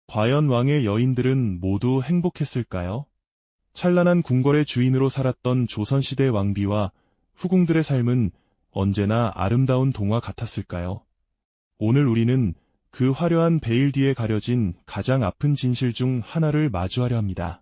과연 왕의 여인들은 모두 행복했을까요? 찬란한 궁궐의 주인으로 살았던 조선시대 왕비와 후궁들의 삶은 언제나 아름다운 동화 같았을까요? 오늘 우리는 그 화려한 베일 뒤에 가려진 가장 아픈 진실 중 하나를 마주하려 합니다.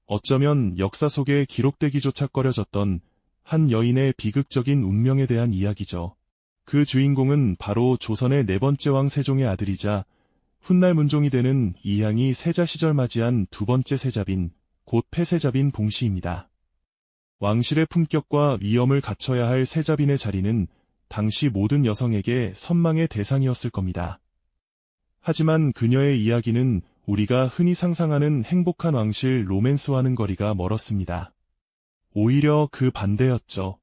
어쩌면 역사 속에 기록되기조차 꺼려졌던 한 여인의 비극적인 운명에 대한 이야기죠. 그 주인공은 바로 조선의 네 번째 왕 세종의 아들이자 훗날 문종이 되는 이향이 세자 시절 맞이한 두 번째 세자빈, 곧 폐세자빈 봉씨입니다. 왕실의 품격과 위엄을 갖춰야 할 세자빈의 자리는 당시 모든 여성에게 선망의 대상이었을 겁니다. 하지만 그녀의 이야기는 우리가 흔히 상상하는 행복한 왕실 로맨스와는 거리가 멀었습니다. 오히려 그 반대였죠.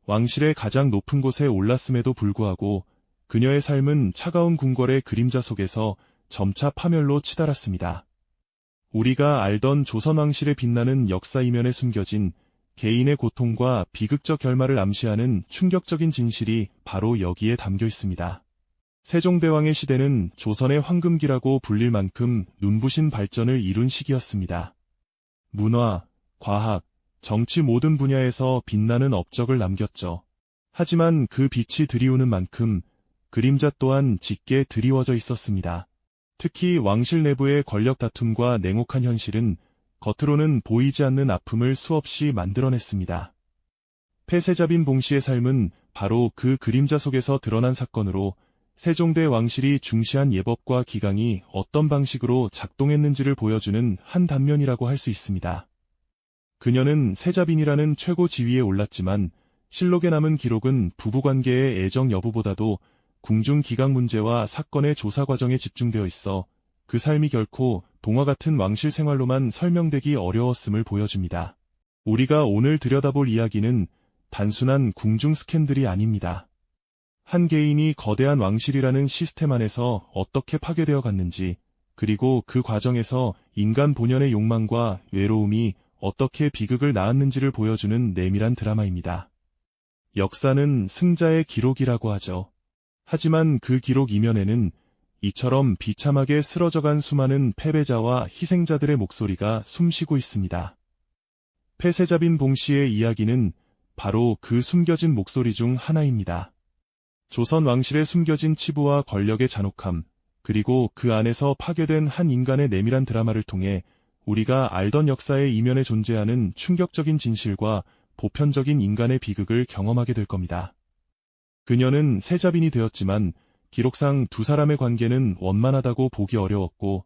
왕실의 가장 높은 곳에 올랐음에도 불구하고 그녀의 삶은 차가운 궁궐의 그림자 속에서 점차 파멸로 치달았습니다. 우리가 알던 조선 왕실의 빛나는 역사 이면에 숨겨진 개인의 고통과 비극적 결말을 암시하는 충격적인 진실이 바로 여기에 담겨 있습니다. 세종대왕의 시대는 조선의 황금기라고 불릴 만큼 눈부신 발전을 이룬 시기였습니다. 문화, 과학, 정치 모든 분야에서 빛나는 업적을 남겼죠. 하지만 그 빛이 드리우는 만큼 그림자 또한 짙게 드리워져 있었습니다. 특히 왕실 내부의 권력 다툼과 냉혹한 현실은 겉으로는 보이지 않는 아픔을 수없이 만들어냈습니다. 폐세자빈 봉씨의 삶은 바로 그 그림자 속에서 드러난 사건으로 세종대 왕실이 중시한 예법과 기강이 어떤 방식으로 작동했는지를 보여주는 한 단면이라고 할 수 있습니다. 그녀는 세자빈이라는 최고 지위에 올랐지만 실록에 남은 기록은 부부관계의 애정 여부보다도 궁중 기강 문제와 사건의 조사 과정에 집중되어 있어 그 삶이 결코 동화 같은 왕실 생활로만 설명되기 어려웠음을 보여줍니다. 우리가 오늘 들여다볼 이야기는 단순한 궁중 스캔들이 아닙니다. 한 개인이 거대한 왕실이라는 시스템 안에서 어떻게 파괴되어 갔는지, 그리고 그 과정에서 인간 본연의 욕망과 외로움이 어떻게 비극을 낳았는지를 보여주는 내밀한 드라마입니다. 역사는 승자의 기록이라고 하죠. 하지만 그 기록 이면에는 이처럼 비참하게 쓰러져간 수많은 패배자와 희생자들의 목소리가 숨쉬고 있습니다. 폐세자빈 봉씨의 이야기는 바로 그 숨겨진 목소리 중 하나입니다. 조선 왕실의 숨겨진 치부와 권력의 잔혹함, 그리고 그 안에서 파괴된 한 인간의 내밀한 드라마를 통해 우리가 알던 역사의 이면에 존재하는 충격적인 진실과 보편적인 인간의 비극을 경험하게 될 겁니다. 그녀는 세자빈이 되었지만 기록상 두 사람의 관계는 원만하다고 보기 어려웠고,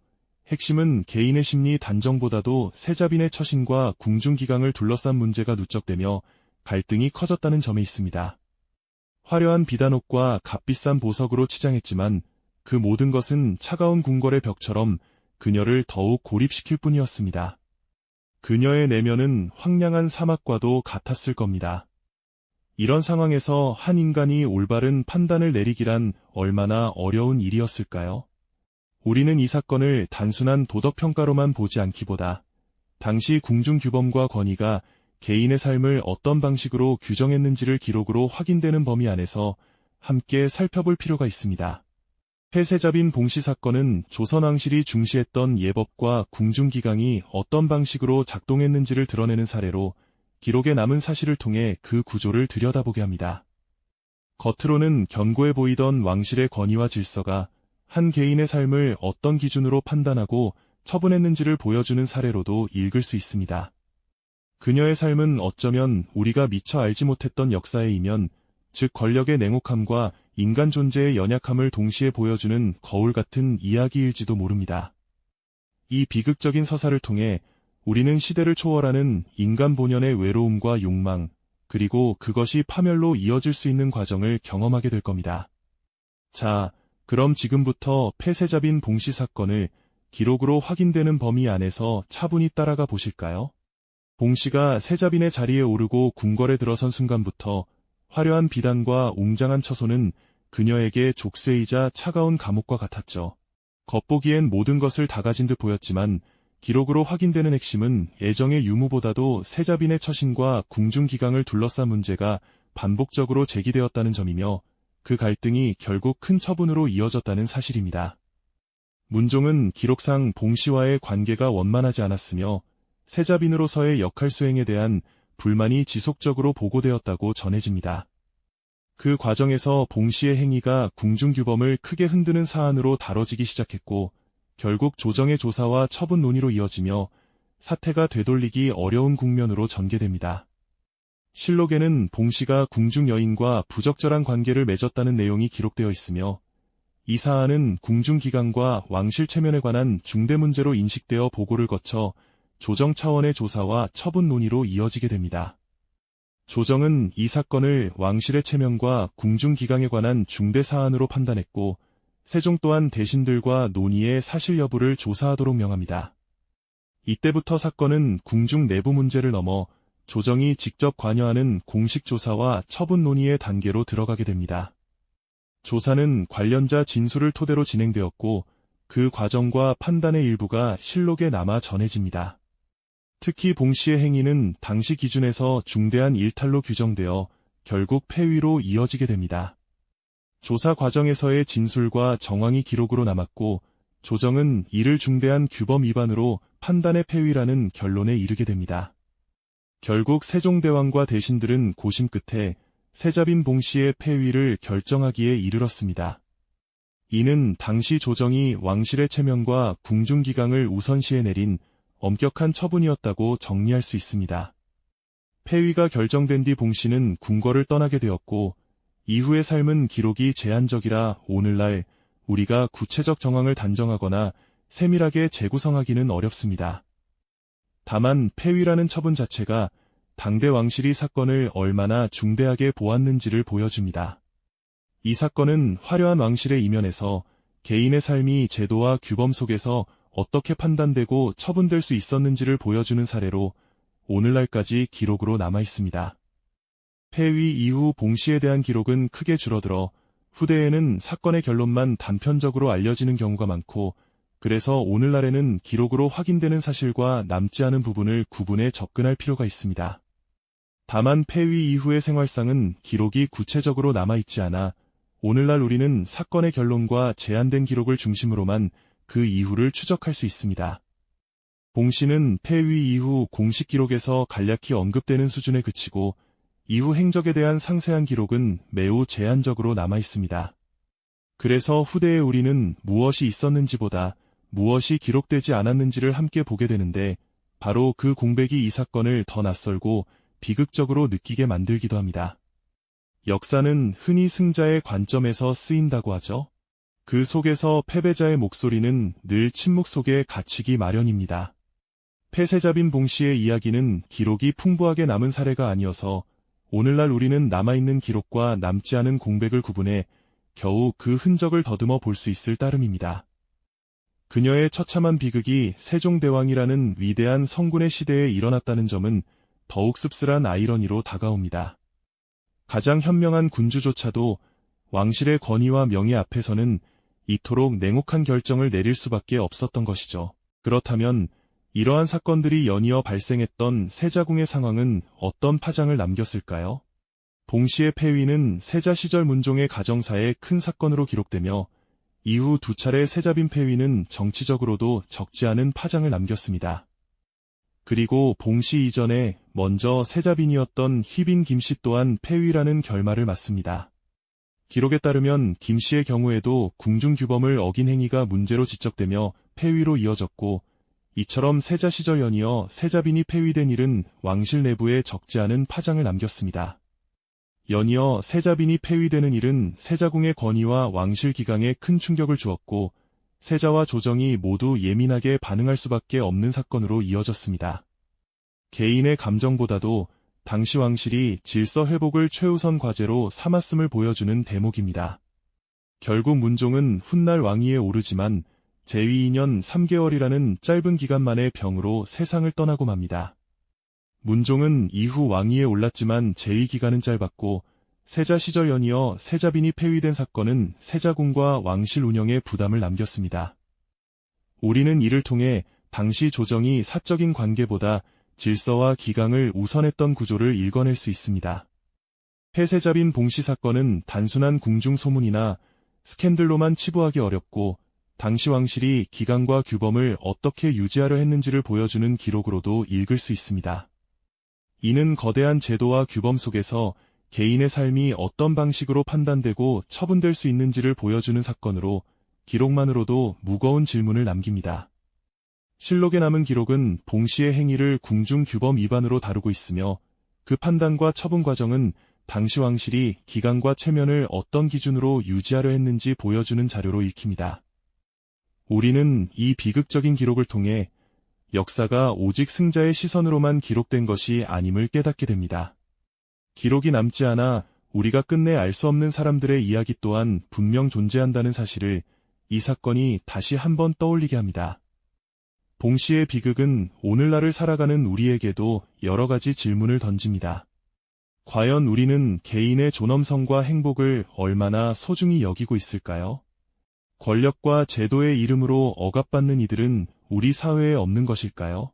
핵심은 개인의 심리 단정보다도 세자빈의 처신과 궁중기강을 둘러싼 문제가 누적되며 갈등이 커졌다는 점에 있습니다. 화려한 비단옷과 값비싼 보석으로 치장했지만 그 모든 것은 차가운 궁궐의 벽처럼 그녀를 더욱 고립시킬 뿐이었습니다. 그녀의 내면은 황량한 사막과도 같았을 겁니다. 이런 상황에서 한 인간이 올바른 판단을 내리기란 얼마나 어려운 일이었을까요? 우리는 이 사건을 단순한 도덕평가로만 보지 않기보다 당시 궁중규범과 권위가 개인의 삶을 어떤 방식으로 규정했는지를 기록으로 확인되는 범위 안에서 함께 살펴볼 필요가 있습니다. 폐세자빈 봉씨 사건은 조선왕실이 중시했던 예법과 궁중기강이 어떤 방식으로 작동했는지를 드러내는 사례로 기록에 남은 사실을 통해 그 구조를 들여다보게 합니다. 겉으로는 견고해 보이던 왕실의 권위와 질서가 한 개인의 삶을 어떤 기준으로 판단하고 처분했는지를 보여주는 사례로도 읽을 수 있습니다. 그녀의 삶은 어쩌면 우리가 미처 알지 못했던 역사의 이면, 즉 권력의 냉혹함과 인간 존재의 연약함을 동시에 보여주는 거울 같은 이야기일지도 모릅니다. 이 비극적인 서사를 통해 우리는 시대를 초월하는 인간 본연의 외로움과 욕망, 그리고 그것이 파멸로 이어질 수 있는 과정을 경험하게 될 겁니다. 자, 그럼 지금부터 폐세자빈 봉씨 사건을 기록으로 확인되는 범위 안에서 차분히 따라가 보실까요? 봉씨가 세자빈의 자리에 오르고 궁궐에 들어선 순간부터 화려한 비단과 웅장한 처소는 그녀에게 족쇄이자 차가운 감옥과 같았죠. 겉보기엔 모든 것을 다 가진 듯 보였지만 기록으로 확인되는 핵심은 애정의 유무보다도 세자빈의 처신과 궁중기강을 둘러싼 문제가 반복적으로 제기되었다는 점이며 그 갈등이 결국 큰 처분으로 이어졌다는 사실입니다. 문종은 기록상 봉씨와의 관계가 원만하지 않았으며 세자빈으로서의 역할 수행에 대한 불만이 지속적으로 보고되었다고 전해집니다. 그 과정에서 봉씨의 행위가 궁중규범을 크게 흔드는 사안으로 다뤄지기 시작했고 결국 조정의 조사와 처분 논의로 이어지며 사태가 되돌리기 어려운 국면으로 전개됩니다. 실록에는 봉씨가 궁중 여인과 부적절한 관계를 맺었다는 내용이 기록되어 있으며 이 사안은 궁중기강과 왕실 체면에 관한 중대 문제로 인식되어 보고를 거쳐 조정 차원의 조사와 처분 논의로 이어지게 됩니다. 조정은 이 사건을 왕실의 체면과 궁중기강에 관한 중대 사안으로 판단했고 세종 또한 대신들과 논의의 사실 여부를 조사하도록 명합니다. 이때부터 사건은 궁중 내부 문제를 넘어 조정이 직접 관여하는 공식 조사와 처분 논의의 단계로 들어가게 됩니다. 조사는 관련자 진술을 토대로 진행되었고 그 과정과 판단의 일부가 실록에 남아 전해집니다. 특히 봉씨의 행위는 당시 기준에서 중대한 일탈로 규정되어 결국 폐위로 이어지게 됩니다. 조사 과정에서의 진술과 정황이 기록으로 남았고 조정은 이를 중대한 규범 위반으로 판단의 폐위라는 결론에 이르게 됩니다. 결국 세종대왕과 대신들은 고심 끝에 세자빈 봉씨의 폐위를 결정하기에 이르렀습니다. 이는 당시 조정이 왕실의 체면과 궁중기강을 우선시해 내린 엄격한 처분이었다고 정리할 수 있습니다. 폐위가 결정된 뒤 봉씨는 궁궐을 떠나게 되었고 이후의 삶은 기록이 제한적이라 오늘날 우리가 구체적 정황을 단정하거나 세밀하게 재구성하기는 어렵습니다. 다만 폐위라는 처분 자체가 당대 왕실이 사건을 얼마나 중대하게 보았는지를 보여줍니다. 이 사건은 화려한 왕실의 이면에서 개인의 삶이 제도와 규범 속에서 어떻게 판단되고 처분될 수 있었는지를 보여주는 사례로 오늘날까지 기록으로 남아 있습니다. 폐위 이후 봉씨에 대한 기록은 크게 줄어들어 후대에는 사건의 결론만 단편적으로 알려지는 경우가 많고 그래서 오늘날에는 기록으로 확인되는 사실과 남지 않은 부분을 구분해 접근할 필요가 있습니다. 다만 폐위 이후의 생활상은 기록이 구체적으로 남아있지 않아 오늘날 우리는 사건의 결론과 제한된 기록을 중심으로만 그 이후를 추적할 수 있습니다. 봉씨는 폐위 이후 공식 기록에서 간략히 언급되는 수준에 그치고 이후 행적에 대한 상세한 기록은 매우 제한적으로 남아있습니다. 그래서 후대에 우리는 무엇이 있었는지보다 무엇이 기록되지 않았는지를 함께 보게 되는데 바로 그 공백이 이 사건을 더 낯설고 비극적으로 느끼게 만들기도 합니다. 역사는 흔히 승자의 관점에서 쓰인다고 하죠. 그 속에서 패배자의 목소리는 늘 침묵 속에 갇히기 마련입니다. 폐세자빈 봉씨의 이야기는 기록이 풍부하게 남은 사례가 아니어서 오늘날 우리는 남아있는 기록과 남지 않은 공백을 구분해 겨우 그 흔적을 더듬어 볼 수 있을 따름입니다. 그녀의 처참한 비극이 세종대왕이라는 위대한 성군의 시대에 일어났다는 점은 더욱 씁쓸한 아이러니로 다가옵니다. 가장 현명한 군주조차도 왕실의 권위와 명예 앞에서는 이토록 냉혹한 결정을 내릴 수밖에 없었던 것이죠. 그렇다면 이러한 사건들이 연이어 발생했던 세자궁의 상황은 어떤 파장을 남겼을까요? 봉씨의 폐위는 세자 시절 문종의 가정사에 큰 사건으로 기록되며 이후 두 차례 세자빈 폐위는 정치적으로도 적지 않은 파장을 남겼습니다. 그리고 봉씨 이전에 먼저 세자빈이었던 희빈 김씨 또한 폐위라는 결말을 맞습니다. 기록에 따르면 김씨의 경우에도 궁중규범을 어긴 행위가 문제로 지적되며 폐위로 이어졌고 이처럼 세자 시절 연이어 세자빈이 폐위된 일은 왕실 내부에 적지 않은 파장을 남겼습니다. 연이어 세자빈이 폐위되는 일은 세자궁의 권위와 왕실 기강에 큰 충격을 주었고 세자와 조정이 모두 예민하게 반응할 수밖에 없는 사건으로 이어졌습니다. 개인의 감정보다도 당시 왕실이 질서 회복을 최우선 과제로 삼았음을 보여주는 대목입니다. 결국 문종은 훗날 왕위에 오르지만 재위 2년 3개월이라는 짧은 기간 만에 병으로 세상을 떠나고 맙니다. 문종은 이후 왕위에 올랐지만 재위 기간은 짧았고 세자 시절 연이어 세자빈이 폐위된 사건은 세자궁과 왕실 운영에 부담을 남겼습니다. 우리는 이를 통해 당시 조정이 사적인 관계보다 질서와 기강을 우선했던 구조를 읽어낼 수 있습니다. 폐세자빈 봉씨 사건은 단순한 궁중 소문이나 스캔들로만 치부하기 어렵고 당시 왕실이 기강과 규범을 어떻게 유지하려 했는지를 보여주는 기록으로도 읽을 수 있습니다. 이는 거대한 제도와 규범 속에서 개인의 삶이 어떤 방식으로 판단되고 처분될 수 있는지를 보여주는 사건으로 기록만으로도 무거운 질문을 남깁니다. 실록에 남은 기록은 봉씨의 행위를 궁중 규범 위반으로 다루고 있으며 그 판단과 처분 과정은 당시 왕실이 기강과 체면을 어떤 기준으로 유지하려 했는지 보여주는 자료로 읽힙니다. 우리는 이 비극적인 기록을 통해 역사가 오직 승자의 시선으로만 기록된 것이 아님을 깨닫게 됩니다. 기록이 남지 않아 우리가 끝내 알 수 없는 사람들의 이야기 또한 분명 존재한다는 사실을 이 사건이 다시 한번 떠올리게 합니다. 봉씨의 비극은 오늘날을 살아가는 우리에게도 여러 가지 질문을 던집니다. 과연 우리는 개인의 존엄성과 행복을 얼마나 소중히 여기고 있을까요? 권력과 제도의 이름으로 억압받는 이들은 우리 사회에 없는 것일까요?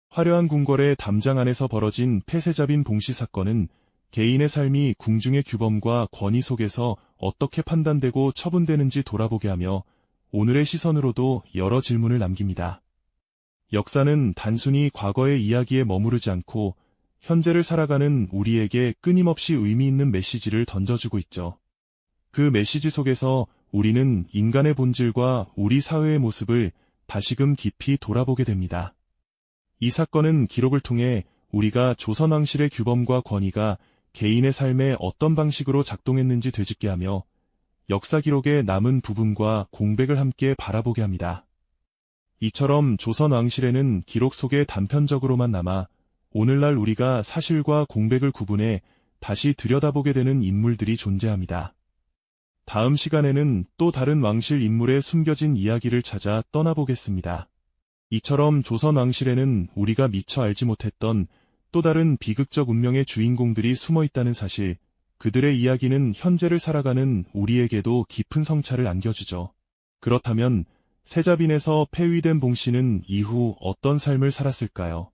화려한 궁궐의 담장 안에서 벌어진 폐쇄자빈 봉씨 사건은 개인의 삶이 궁중의 규범과 권위 속에서 어떻게 판단되고 처분되는지 돌아보게 하며 오늘의 시선으로도 여러 질문을 남깁니다. 역사는 단순히 과거의 이야기에 머무르지 않고 현재를 살아가는 우리에게 끊임없이 의미 있는 메시지를 던져주고 있죠. 그 메시지 속에서 우리는 인간의 본질과 우리 사회의 모습을 다시금 깊이 돌아보게 됩니다. 이 사건은 기록을 통해 우리가 조선 왕실의 규범과 권위가 개인의 삶에 어떤 방식으로 작동했는지 되짚게 하며 역사 기록에 남은 부분과 공백을 함께 바라보게 합니다. 이처럼 조선 왕실에는 기록 속에 단편적으로만 남아 오늘날 우리가 사실과 공백을 구분해 다시 들여다보게 되는 인물들이 존재합니다. 다음 시간에는 또 다른 왕실 인물의 숨겨진 이야기를 찾아 떠나보겠습니다. 이처럼 조선 왕실에는 우리가 미처 알지 못했던 또 다른 비극적 운명의 주인공들이 숨어 있다는 사실, 그들의 이야기는 현재를 살아가는 우리에게도 깊은 성찰을 안겨주죠. 그렇다면 세자빈에서 폐위된 봉씨는 이후 어떤 삶을 살았을까요?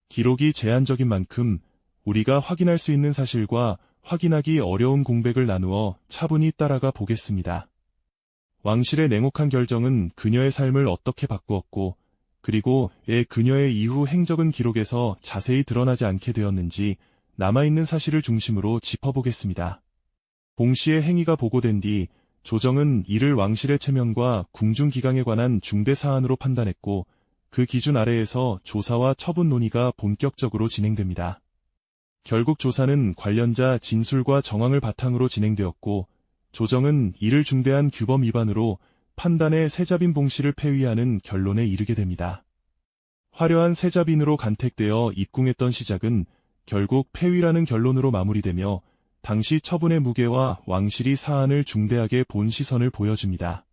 기록이 제한적인 만큼 우리가 확인할 수 있는 사실과 확인하기 어려운 공백을 나누어 차분히 따라가 보겠습니다. 왕실의 냉혹한 결정은 그녀의 삶을 어떻게 바꾸었고, 그리고 왜 그녀의 이후 행적은 기록에서 자세히 드러나지 않게 되었는지 남아있는 사실을 중심으로 짚어보겠습니다. 봉씨의 행위가 보고된 뒤 조정은 이를 왕실의 체면과 궁중기강에 관한 중대 사안으로 판단했고 그 기준 아래에서 조사와 처분 논의가 본격적으로 진행됩니다. 결국 조사는 관련자 진술과 정황을 바탕으로 진행되었고 조정은 이를 중대한 규범 위반으로 판단에 세자빈 봉씨를 폐위하는 결론에 이르게 됩니다. 화려한 세자빈으로 간택되어 입궁했던 시작은 결국 폐위라는 결론으로 마무리되며 당시 처분의 무게와 왕실이 사안을 중대하게 본 시선을 보여줍니다.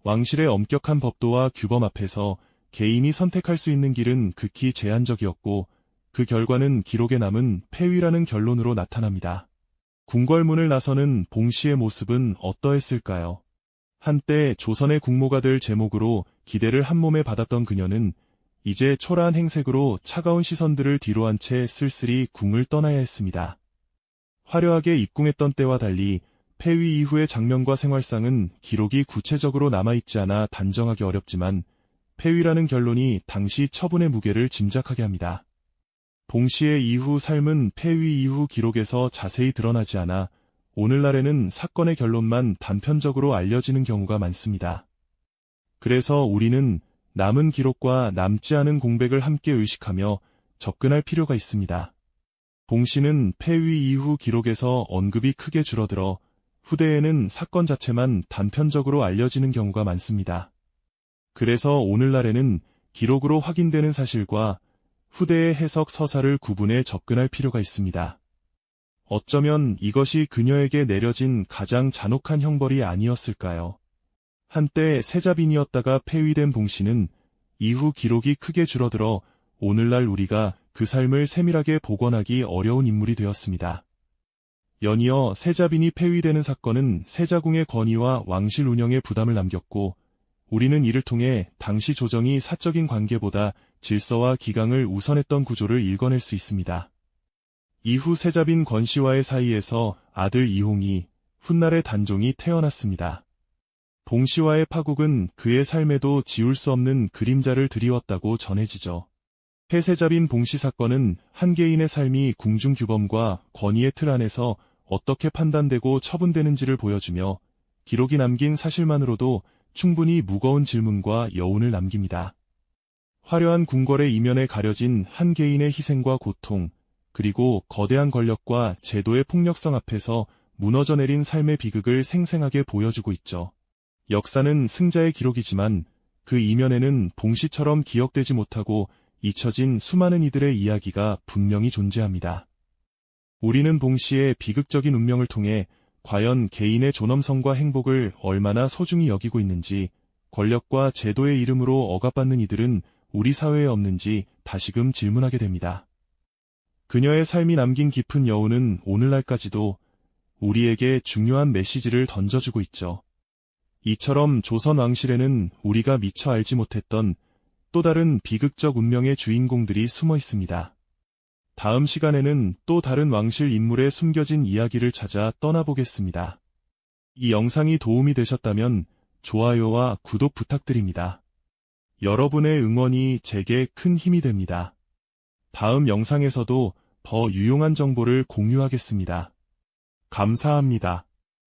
왕실의 엄격한 법도와 규범 앞에서 개인이 선택할 수 있는 길은 극히 제한적이었고 그 결과는 기록에 남은 폐위라는 결론으로 나타납니다. 궁궐문을 나서는 봉씨의 모습은 어떠했을까요? 한때 조선의 국모가 될 제목으로 기대를 한몸에 받았던 그녀는 이제 초라한 행색으로 차가운 시선들을 뒤로한 채 쓸쓸히 궁을 떠나야 했습니다. 화려하게 입궁했던 때와 달리 폐위 이후의 장면과 생활상은 기록이 구체적으로 남아있지 않아 단정하기 어렵지만 폐위라는 결론이 당시 처분의 무게를 짐작하게 합니다. 봉씨의 이후 삶은 폐위 이후 기록에서 자세히 드러나지 않아 오늘날에는 사건의 결론만 단편적으로 알려지는 경우가 많습니다. 그래서 우리는 남은 기록과 남지 않은 공백을 함께 의식하며 접근할 필요가 있습니다. 봉씨는 폐위 이후 기록에서 언급이 크게 줄어들어 후대에는 사건 자체만 단편적으로 알려지는 경우가 많습니다. 그래서 오늘날에는 기록으로 확인되는 사실과 후대의 해석 서사를 구분해 접근할 필요가 있습니다. 어쩌면 이것이 그녀에게 내려진 가장 잔혹한 형벌이 아니었을까요? 한때 세자빈이었다가 폐위된 봉씨는 이후 기록이 크게 줄어들어 오늘날 우리가 그 삶을 세밀하게 복원하기 어려운 인물이 되었습니다. 연이어 세자빈이 폐위되는 사건은 세자궁의 권위와 왕실 운영에 부담을 남겼고 우리는 이를 통해 당시 조정이 사적인 관계보다 질서와 기강을 우선했던 구조를 읽어낼 수 있습니다. 이후 세자빈 권씨와의 사이에서 아들 이홍이, 훗날의 단종이 태어났습니다. 봉씨와의 파국은 그의 삶에도 지울 수 없는 그림자를 드리웠다고 전해지죠. 폐쇄잡인 봉씨 사건은 한 개인의 삶이 궁중규범과 권위의 틀 안에서 어떻게 판단되고 처분되는지를 보여주며 기록이 남긴 사실만으로도 충분히 무거운 질문과 여운을 남깁니다. 화려한 궁궐의 이면에 가려진 한 개인의 희생과 고통, 그리고 거대한 권력과 제도의 폭력성 앞에서 무너져 내린 삶의 비극을 생생하게 보여주고 있죠. 역사는 승자의 기록이지만 그 이면에는 봉씨처럼 기억되지 못하고 잊혀진 수많은 이들의 이야기가 분명히 존재합니다. 우리는 봉씨의 비극적인 운명을 통해 과연 개인의 존엄성과 행복을 얼마나 소중히 여기고 있는지, 권력과 제도의 이름으로 억압받는 이들은 우리 사회에 없는지 다시금 질문하게 됩니다. 그녀의 삶이 남긴 깊은 여운은 오늘날까지도 우리에게 중요한 메시지를 던져주고 있죠. 이처럼 조선 왕실에는 우리가 미처 알지 못했던 또 다른 비극적 운명의 주인공들이 숨어 있습니다. 다음 시간에는 또 다른 왕실 인물의 숨겨진 이야기를 찾아 떠나보겠습니다. 이 영상이 도움이 되셨다면 좋아요와 구독 부탁드립니다. 여러분의 응원이 제게 큰 힘이 됩니다. 다음 영상에서도 더 유용한 정보를 공유하겠습니다. 감사합니다.